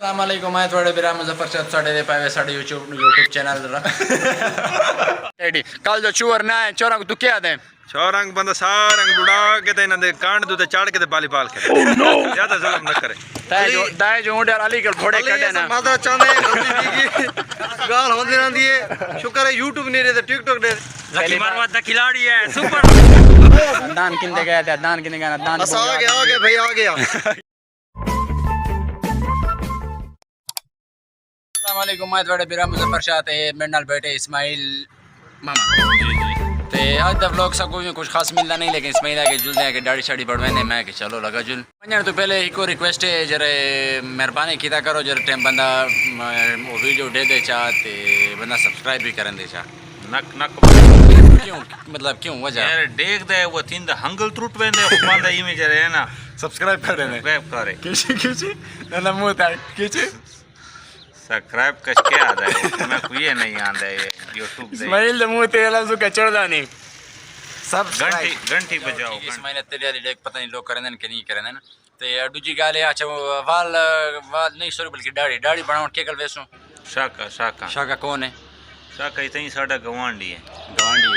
अस्सलामुअलैकुम मैं थोड़े बिरा मुजफ्फर साहब साढ़े दे पाए साढ़े यूट्यूब चैनल टेडी कल जो चूर ना है चोरंग तू क्या दे चौरंग बंदा सारंग उड़ा के ते इन्हां दे कांड दे चढ़ के ते बाली पाल के ज्यादा जुल्म न करे दाए जो उड़े अली कल घोड़े कटे ना माता चांदे गलती की गाल होंदी रहंदी है शुक्र है यूट्यूब नहीं रे ते टिकटॉक दे लकी मारवाद दा खिलाड़ी है सुपर दान किंदे गया था दान किंदे गया दान बस आ गया भाई आ गया। अस्सलामुअलैकुम मैं थोड़े बिरा मुजफ्फर शाह ते मेरे नाल बैठे इस्माइल मामा ते आज द व्लॉग सब कोई कुछ खास मिलना नहीं लेकिन इस्माइल आके जुलदे के दाढ़ी शाड़ी बढ़वाने मैं कि चलो लगा जुल वजन तो पहले एक और रिक्वेस्ट है जरे मेहरबानी कीता करो जरे टाइम बंदा वो वीडियो दे दे चा ते बंदा सब्सक्राइब भी करन दे चा नक नक क्यों मतलब क्यों वजह यार देख दे वो तीन द हंगल त्रुट वेंदे बांदा इमेज है ना सब्सक्राइब कर देने सब्सक्राइब करे किसी ना मुंह ता किसी सब्सक्राइब कस के आता है मैं को ये नहीं आंदा है YouTube दे इस्माइल दे मुंह ते लफ्ज़ का चढ़दा नहीं सब घंटी घंटी बजाओ इस्माइल तेरे देख पता नहीं लोग करन कि नहीं करन ते दूजी गाल है अच्छा वाल वाल नहीं सॉरी बल्कि दाढ़ी दाढ़ी बनाओ के कल वेसो शाका शाका शाका कौन है शाका इतनी साडा गवांडी है गवांडी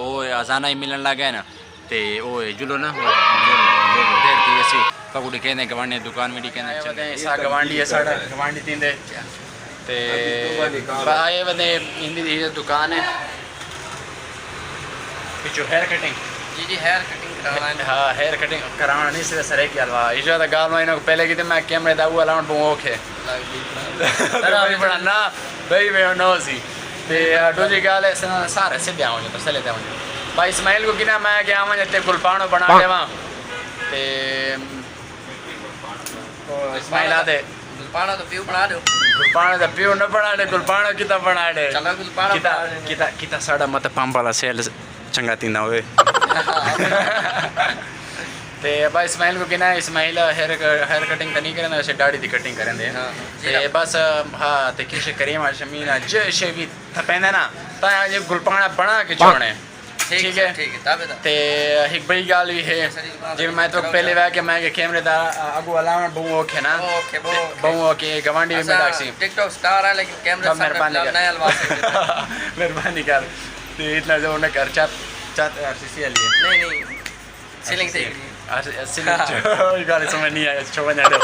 वो अजाना ही मिलन लगा ना ते वो जुलो ना देर की वैसी पकड़ी कहने गवांडी दुकान में कहने चलते सा गवांडी है साडा गवांडी तींदे ते बाए बने हिंदी दी दुकान है पिछो हेयर कटिंग जी हेयर कटिंग कराना हाँ हेयर कटिंग कराना नहीं सिर्फ सरे की हलवा इस बात गाल में इनको पहले की तो मैं कैमरे दा वो अलाउंड बहुत ओके तेरा भी बड़ा ना भाई मैं नो सी ते दूसरी गाल है सारे सीधे आओ तो चले जाओ भाई इस्माइल को किना मैं क्या आवां जते गुलपानो बना देवा ते इस्माइल आदे गुलपाना तो पीऊ बना दो गुलपानो दा पियो न बना दे गुलपानो किता बना दे चलो गुलपाना किता किता किता साडा मत पंप वाला सेल चंगा तीना होवे ते भाई इस्माइल को किना इस्माइल हेयर कटिंग तो नहीं करना वैसे दाढ़ी दी कटिंग करें दे ते बस हाँ ते किश करीम शमीना जे शेवी थपेंदे ना ता ये गुलपाना बना के छोड़ने ठीक है ते एक बड़ी गाल भी है जिन मैं तो पहले वा के मैं के कैमरे दा अगु अलाउंड बहु ओके ना बहु ओके गवांडी में डाक्सी टिकटॉक स्टार है लेकिन कैमरा से नया हलवा मेहरबानी कर ते इतना जो न कर चात चात आरसीसी लिए नहीं सीलिंग से सीलिंग गाल समझ नहीं आया छोड़ ना दो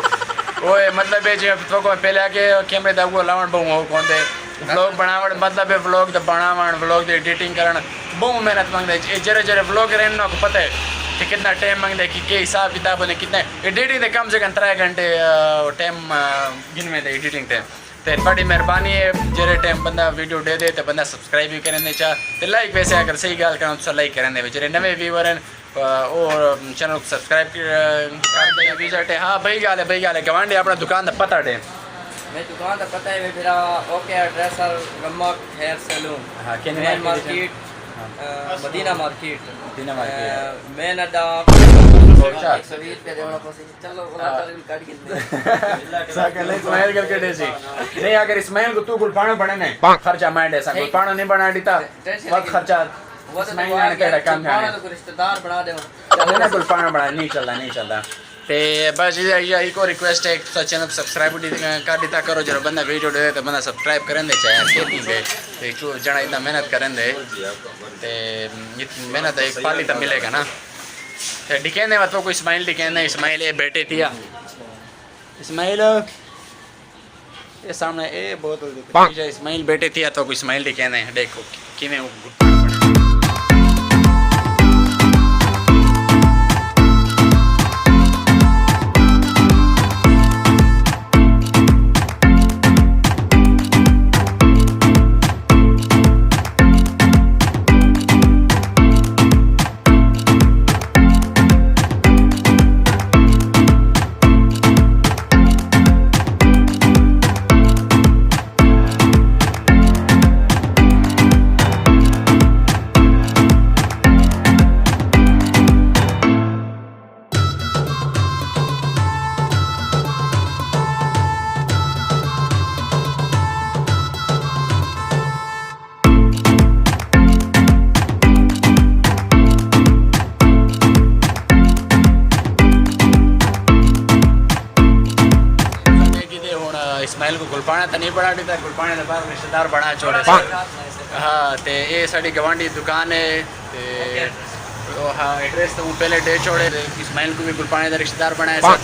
ओए मतलब है जो तो को पहले आके कैमरे दा अगु अलाउंड बहु कौन दे व्लॉग बनावण मतलब है व्लॉग द बनावण व्लॉग द एडिटिंग करण बहुत मेहनत मांगते हैं जरे जरे व्लॉगर हैं ना को पता है कि कितना टाइम मांगते कि के हिसाब किताब ने कितने एडिटिंग दे कम से कम 3 घंटे टाइम गिन में एडिटिंग थे ते बड़ी मेहरबानी है जरे टाइम बंदा वीडियो दे दे तो बंदा सब्सक्राइब भी करें चा तो लाइक वैसे अगर सही गाल करूँ तो लाइक करें जरे नवे व्यूवर हैं और चैनल को सब्सक्राइब कर विजिट है हाँ भाई गाल है गवांडी अपना दुकान का पता दे मैं दुकान का पता है मेरा ओके एड्रेस और रमक हेयर सैलून हाँ main market Madina market main अड्डा 120 पे देवड़ा पसी चलो काट के साकले इस्माइल करके देसी नहीं अगर इस्माइल को तू गुलपानो बने नहीं खर्चा मैं दे सकूं गुलपानो नहीं बना देता बहुत खर्चा इस्माइल ने केड़ा काम है तो रिश्तेदार बना दे चलो ना गुलपानो बना नहीं चलता ते बस ये एक और रिक्वेस्ट है तो चैनल को सब्सक्राइब कर देता करो जरा बंदा वीडियो दे तो बंदा सब्सक्राइब करें दे चाहे खेती दे ते जना इतना मेहनत करें दे ते इतनी मेहनत एक पाली तो मिलेगा ना ते दिखेने मत को इस्माइल दिखेने इस्माइल ये बेटे थिया इस्माइल ये सामने ए बहुत इस्माइल बेटे थिया तो इस्माइल दिखेने देखो किमें इस्माइल को गुलपाना तो नहीं बना देता, गुलपाने के बाद रिश्तेदार बना छोड़े। हाँ तो ये साड़ी गवांडी दुकान है तो हाँ एड्रेस तो पहले दे छोड़े। इस्माइल को भी गुलपाने का रिश्तेदार बनाए सर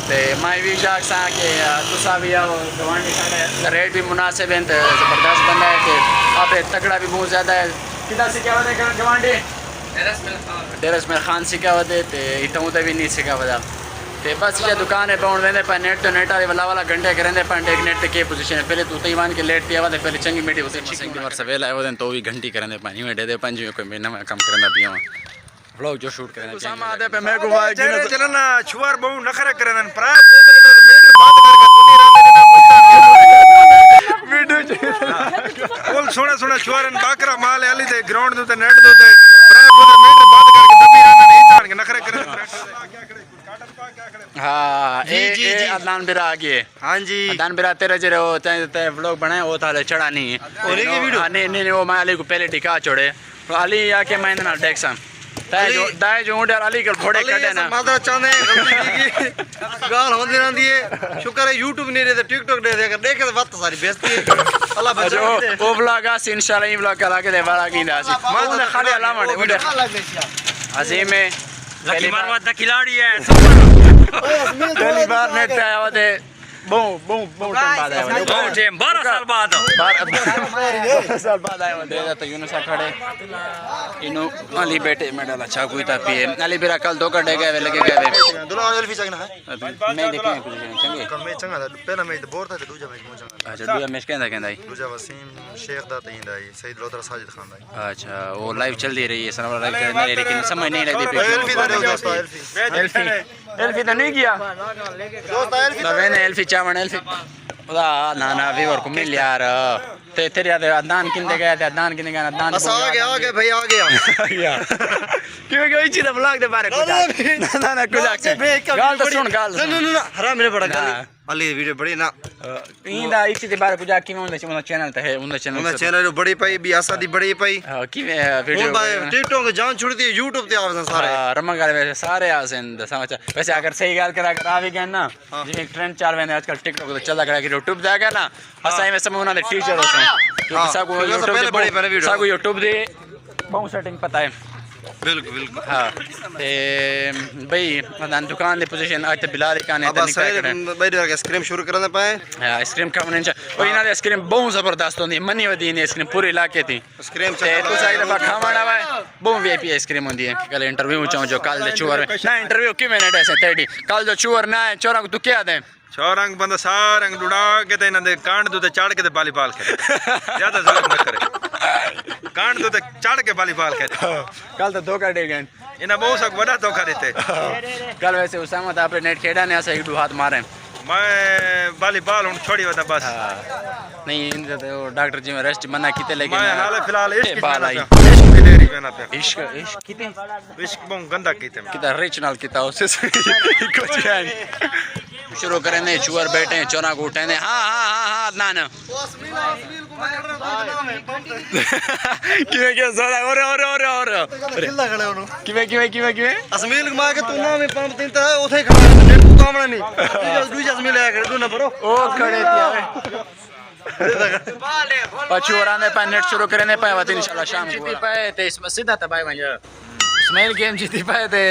तो मैं भी शाख सा कि तुसा भी आओ गवांडी साढ़े रेट भी मुनासिब है तो ज़बरदस्त बंदा है कि आप तकड़ा भी बहुत ज़्यादा है। कितना सीखा हुआ है गवांडी डेरस में खान सीखा हुआ है तो इतना भी नहीं सीखा हुआ तो बस ये दुकान है पाउंड वेंदे पर नेट तो नेट वाला घंटे करेंगे पर एक नेट के पोजीशन है पहले तो ईमान के लेट पिया हुआ पहले चंगी मीठी उसे चिकन वर्ष वेला है तो भी घंटी करेंगे पानी में दे दे पंज कोई महीना में कम करना पिया व्लॉग जो शूट करेंगे सामा आते पे मैं को चलना छुआर बहु नखरे करन प्राय पुत्र ने मीटर बंद करके तुनी वीडियो बोल सोना सोना छुआरन बाकरा माल आली दे ग्राउंड दे नेट दे प्राय पुत्र मीटर बंद करके दबी रहना नहीं चाहन के नखरे करन। हाँ ये अदनान बिरा आ गए। हाँ जी अदनान बिरा तेरे जरे वो ते व्लॉग बनाए वो थाले चढ़ा नहीं है और एक वीडियो नहीं वो मैं अली को पहले दिखा छोड़े अली आके मैं ना डेक्सा दाए जो उड़े अली के घोड़े कटे ना माता चांदे गाल होंदी रहंदी है शुक्र है यूट्यूब नहीं रहते टिकटॉक दे अगर देखे तो बात सारी बेइज्जती है अल्लाह बचा वो व्लॉग आ इंशाल्लाह ये व्लॉग करा के दे वाला की दासी मैं खाली अलामा दे अजीम है लकी मारवाद खिलाड़ी है पहली बार नेट पे आया हुआ थे बहुत टाइम बाद आया हुआ 12 साल बाद 12 साल बाद आया हुआ थे तो यूनुस खड़े इनो अली बेटे में डाला चाकू था पिए अली बिरा कल दो कटे गए लगे गए दुला एल्फी चगना है मैं देखे कुछ चंगे कल मैं चंगा था पहला मैच बोर था दूसरा मैच मो चंगा अच्छा दूसरा मैच कहंदा दूसरा वसीम शेख दा तईंदा है सईद लोथर साजिद खान दा अच्छा वो लाइव चल रही है सनवर लाइव कर रही लेकिन समझ नहीं लगती एल्फी दा दोस्त एल्फी एल्फी तो नहीं किया दोस्त एल्फी मैंने एल्फी चावण एल्फी उदा ना व्यूअर को मिल यार ते तेरे याद अदनान किंदे गए थे अदनान किंदे गए अदनान बस आ गया भाई आ गया क्यों क्यों इसी व्लॉग दे बारे कुछ ना कुछ गाल तो सुन गाल ना हराम मेरे बड़ा गाल अली वीडियो बड़ी ना इंदा इसी दे बारे कुछ की में उन चैनल ते है उन चैनल बड़ी पाई भी आसा दी बड़ी पाई की वीडियो टिकटॉक जान छोड़ दी यूट्यूब ते आवे सारे रमन गाल वैसे सारे आसन समाचार वैसे अगर सही गाल करा कर आवे गए ना जी एक ट्रेंड चल रहे आजकल टिकटॉक तो चलदा करा कि यूट्यूब दे गया ना असाई में समय उन्होंने टीचर हो क्योंकि सबको यूट्यूब दे बहुत सेटिंग पता है बिल्कुल बिल्कुल हाँ ते भाई अदनान दुकान दे पोजीशन आज बिलाल का ने अब सारे भाई दे आइसक्रीम शुरू करने पाए आइसक्रीम खाने और इना आइसक्रीम बहुत जबरदस्त होंदी मनी वदी ने आइसक्रीम पूरे इलाके थी आइसक्रीम ते तू साइड दफा खावाना है बहुत वीआईपी आइसक्रीम होंदी है कल इंटरव्यू चाहूं जो कल दे चूर ना इंटरव्यू की मैंने ऐसे तेडी कल जो चूर ना है चोरा को तू क्या दे चौरंग बंदा सारंग डुड़ा के ते इन्हां दे कांड दे चढ़ के ते वॉलीबॉल खेले ज्यादा जुल्म न करे कांड दे चढ़ के वॉलीबॉल खेले कल तो धोखा दे गए इन्हां बहुत सक बड़ा धोखा देते कल वैसे उसामा था आपने नेट खेड़ा ने ऐसा एक दो हाथ मारे मैं वॉलीबॉल हुन छोड़ी वदा बस नहीं इन तो डॉक्टर जी में रेस्ट मना कीते लेकिन मैं हाल फिलहाल इश्क बाल आई इश्क भी देरी बना पे इश्क इश्क किते इश्क बहुत गंदा कीते किता रिचनल किता उससे कुछ है शुरू करें ने चुअर बैठे चोरा को उठे ने हां हां हां हां अदनान किवे के जोरा और किल्ला खड़े होनो किवे असमील को मार के तू ना में पंप तीन ता उथे खड़ा है तू कामना नहीं दूसरा असमील आया कर तू ना बरो ओ खड़े थी पचोरा ने पे नेट शुरू करने पे वत इंशाल्लाह शाम को जीती पाए ते इसमें सीधा तबाई वंजा इस्माइल गेम जीती पाए ते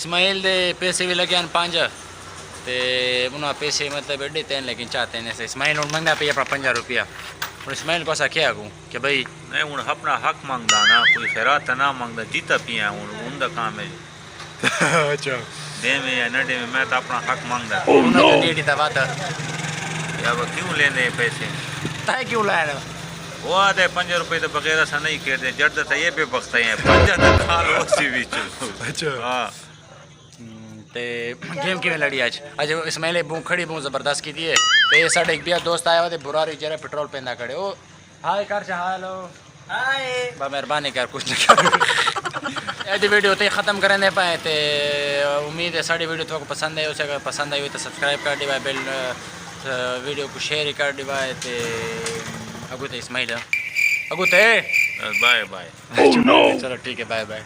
इस्माइल दे पैसे भी लगे 5 ते उन्हें पैसे मतलब एडे थे लेकिन चाहते हैं इस्माइल उन मंगना पे अपना 50 रुपया और इस्माइल को ऐसा क्या कहूँ कि भाई मैं हूँ अपना हक मांगदा ना कोई खैरात ना मांगदा जीता पिया हूँ उनका काम है अच्छा दे में या न दे में मैं तो अपना हक मांगदा उन्होंने डेढ़ी दबा था या वो क्यों लेने पैसे ताई क्यों लाया वो आते 5 रुपये तो बगैर ऐसा नहीं कहते जड़ तो ये बेबख्ता है 5 तो खा लो उसी बीच अच्छा हाँ ते गेम किवें लड़ी आज इस्माइल बू खड़ी बू जबरदस्त की थी ते साडे एक बिया दोस्त आया थे बुरारी जरा पेट्रोल पेंदा खड़े ओ हाय कर हेलो हाय बा मेहरबानी कर कुछ नहीं कर ऐसी वीडियो तो ख़त्म करने पाए ते उम्मीद है साड़ी वीडियो तो पसंद है उसे अगर पसंद आई हुई तो सब्सक्राइब कर दिवाए बेल वीडियो को शेयर कर दिवाए ते अगुते इस्माइल अगुते बाय बाय चलो ठीक है बाय बाय